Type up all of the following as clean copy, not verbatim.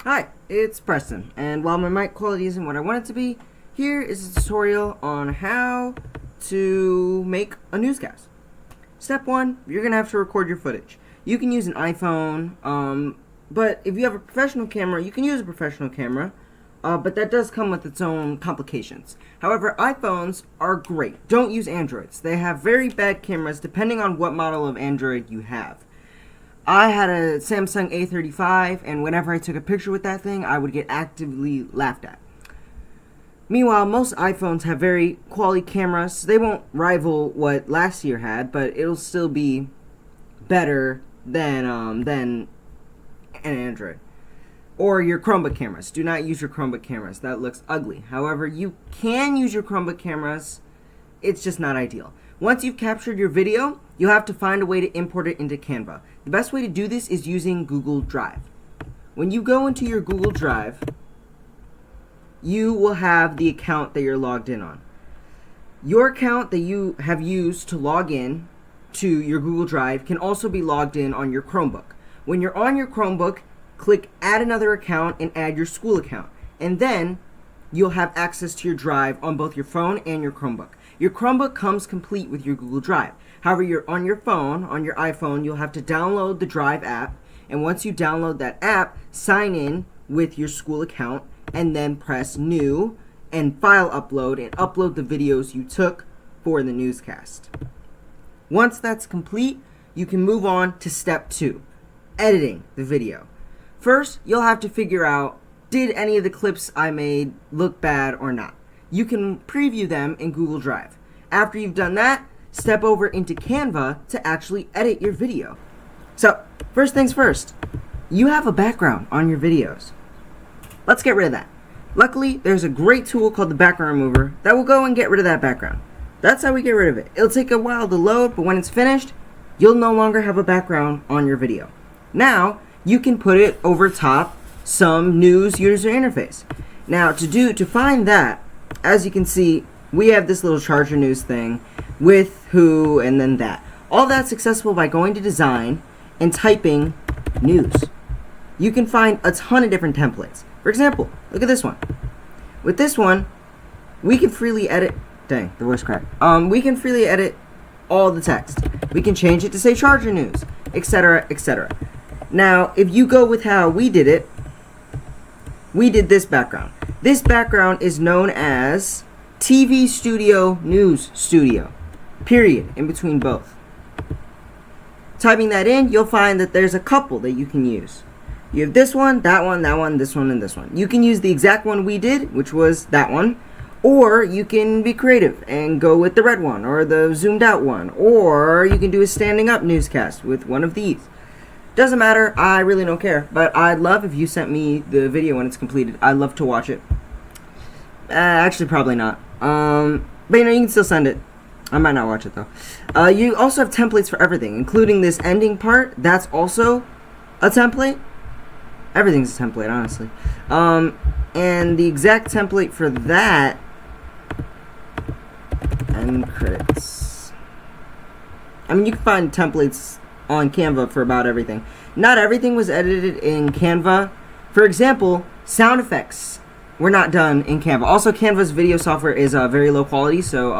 Hi, it's Preston, and while my mic quality isn't what I want it to be, here is a tutorial on how to make a newscast. Step 1, you're going to have to record your footage. You can use an iPhone, but if you have a professional camera, you can use a professional camera, but that does come with its own complications. However, iPhones are great. Don't use Androids. They have very bad cameras depending on what model of Android you have. I had a Samsung A35, and whenever I took a picture with that thing, I would get actively laughed at. Meanwhile, most iPhones have very quality cameras. They won't rival what last year had, but it'll still be better than an Android. Or your Chromebook cameras. Do not use your Chromebook cameras. That looks ugly. However, you can use your Chromebook cameras. It's just not ideal. Once you've captured your video, you'll have to find a way to import it into Canva. The best way to do this is using Google Drive. When you go into your Google Drive, you will have the account that you're logged in on. Your account that you have used to log in to your Google Drive can also be logged in on your Chromebook. When you're on your Chromebook, click Add Another Account and add your school account. And then you'll have access to your Drive on both your phone and your Chromebook. Your Chromebook comes complete with your Google Drive. However, you're on your phone, on your iPhone, you'll have to download the Drive app. And once you download that app, sign in with your school account and then press New and File Upload and upload the videos you took for the newscast. Once that's complete, you can move on to step 2, editing the video. First, you'll have to figure out, did any of the clips I made look bad or not? You can preview them in Google Drive. After you've done that, step over into Canva to actually edit your video. So, first things first, you have a background on your videos. Let's get rid of that. Luckily, there's a great tool called the background remover that will go and get rid of that background. That's how we get rid of it. It'll take a while to load, but when it's finished, you'll no longer have a background on your video. Now, you can put it over top some news user interface. Now, to find that, as you can see, we have this little Charger News thing with who and then that. All that's accessible by going to Design and typing News. You can find a ton of different templates. For example, look at this one. With this one, we can freely edit. Dang, the voice cracked. We can freely edit all the text. We can change it to say Charger News, etc., etc. Now, if you go with how we did it, we did this background. This background is known as TV Studio News Studio. Period. In between both. Typing that in, you'll find that there's a couple that you can use. You have this one, that one, this one, and this one. You can use the exact one we did, which was that one. Or you can be creative and go with the red one or the zoomed out one. Or you can do a standing up newscast with one of these. Doesn't matter, I really don't care. But I'd love if you sent me the video when it's completed. I'd love to watch it. Actually, probably not. But you can still send it. I might not watch it though. You also have templates for everything, including this ending part. That's also a template. Everything's a template, honestly. And the exact template for that, end credits. I mean, you can find templates on Canva for about everything. Not everything was edited in Canva. For example, sound effects were not done in Canva. Also, Canva's video software is very low quality, so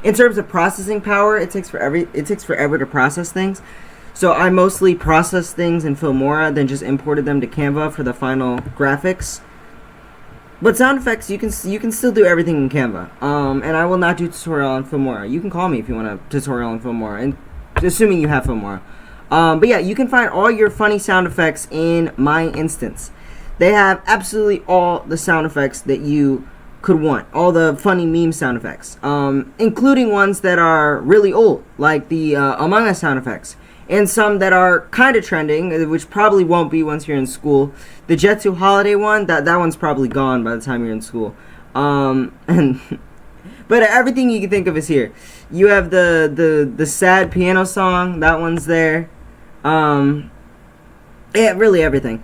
in terms of processing power, it takes forever to process things. So I mostly processed things in Filmora, then just imported them to Canva for the final graphics. But sound effects, you can still do everything in Canva. And I will not do tutorial on Filmora. You can call me if you want a tutorial on Filmora, and assuming you have Filmora. But yeah, you can find all your funny sound effects in my instance. They have absolutely all the sound effects that you could want. All the funny meme sound effects. Including ones that are really old, like the Among Us sound effects. And some that are kind of trending, which probably won't be once you're in school. The Jet 2 Holiday one, that one's probably gone by the time you're in school. But everything you can think of is here. You have the sad piano song, that one's there. Yeah, really everything.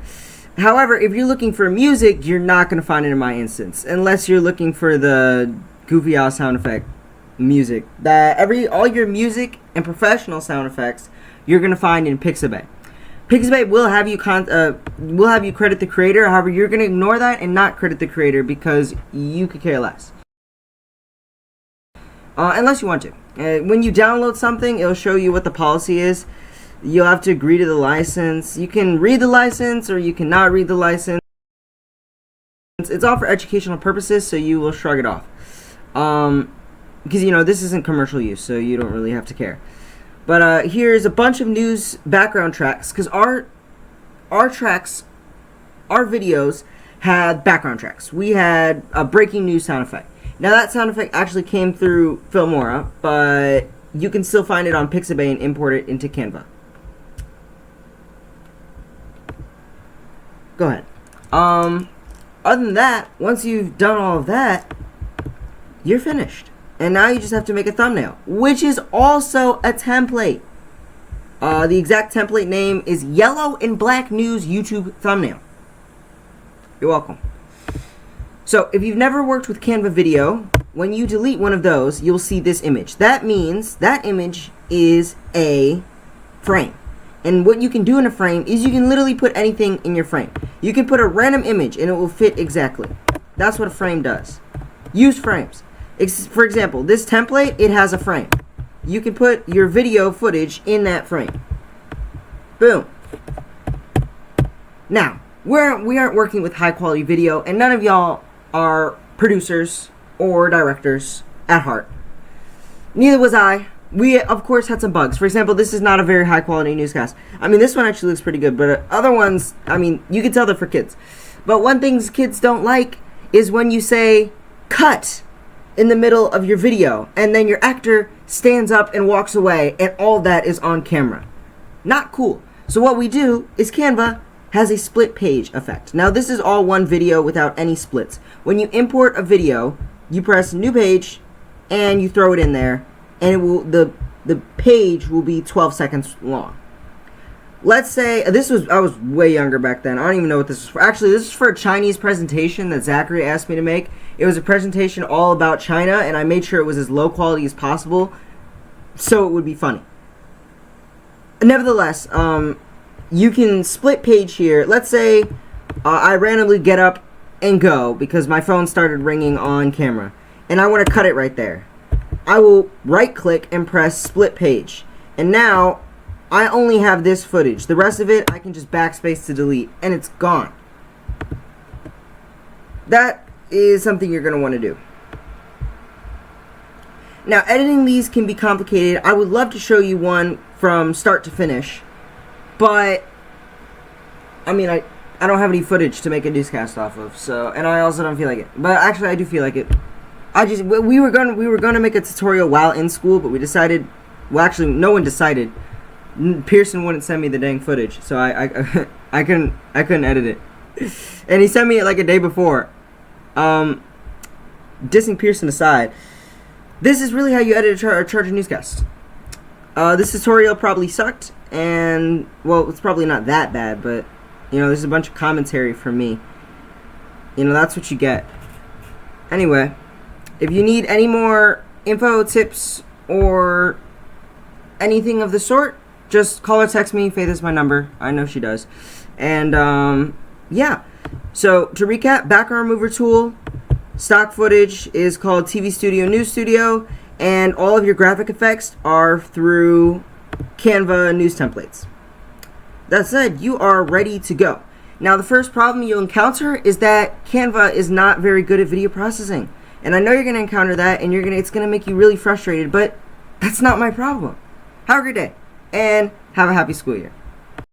However, if you're looking for music, you're not going to find it in my instance. Unless you're looking for the goofy ass sound effect music. All your music and professional sound effects you're going to find in Pixabay. Pixabay will have you credit the creator. However, you're going to ignore that and not credit the creator because you could care less. Unless you want to. When you download something, it'll show you what the policy is. You'll have to agree to the license. You can read the license or you cannot read the license. It's all for educational purposes, so you will shrug it off. Because, this isn't commercial use, so you don't really have to care. But here's a bunch of news background tracks, because our videos had background tracks. We had a breaking news sound effect. Now that sound effect actually came through Filmora, but you can still find it on Pixabay and import it into Canva. Go ahead. Other than that, once you've done all of that, you're finished. And now you just have to make a thumbnail, which is also a template. The exact template name is Yellow and Black News YouTube Thumbnail. You're welcome. So, if you've never worked with Canva Video, when you delete one of those, you'll see this image. That means that image is a frame. And what you can do in a frame is you can literally put anything in your frame. You can put a random image and it will fit exactly. That's what a frame does. Use frames. For example, this template, it has a frame. You can put your video footage in that frame. Boom. Now, we aren't working with high quality video, and none of y'all are producers or directors at heart. Neither was I. We, of course, had some bugs. For example, this is not a very high quality newscast. I mean, this one actually looks pretty good, but other ones, I mean, you can tell they're for kids. But one thing kids don't like is when you say, cut, in the middle of your video, and then your actor stands up and walks away, and all that is on camera. Not cool. So what we do is Canva has a split page effect. Now this is all one video without any splits. When you import a video, you press new page, and you throw it in there, and it will the page will be 12 seconds long. Let's say I was way younger back then. I don't even know what this was for. Actually, this is for a Chinese presentation that Zachary asked me to make. It was a presentation all about China, and I made sure it was as low quality as possible so it would be funny. Nevertheless, you can split page here. Let's say I randomly get up and go because my phone started ringing on camera, and I want to cut it right there. I will right click and press split page, and now I only have this footage. The rest of it I can just backspace to delete, and it's gone. That is something you're going to want to do. Now, editing these can be complicated. I would love to show you one from start to finish, but I mean, I don't have any footage to make a newscast off of, so, and I also don't feel like it. But actually, I do feel like it. We were gonna make a tutorial while in school, but we decided. Well, actually, no one decided. Pearson wouldn't send me the dang footage, so I couldn't edit it. And he sent me it like a day before. Dissing Pearson aside, this is really how you edit a charge newscast. This tutorial probably sucked, and well, it's probably not that bad, but there's a bunch of commentary from me. That's what you get. Anyway, if you need any more info, tips, or anything of the sort, just call or text me. Faith is my number. I know she does. And yeah. So to recap, background remover tool, stock footage is called TV Studio, News Studio, and all of your graphic effects are through Canva news templates. That said, you are ready to go. Now, the first problem you'll encounter is that Canva is not very good at video processing. And I know you're going to encounter that, and it's going to make you really frustrated, but that's not my problem. Have a great day, and have a happy school year.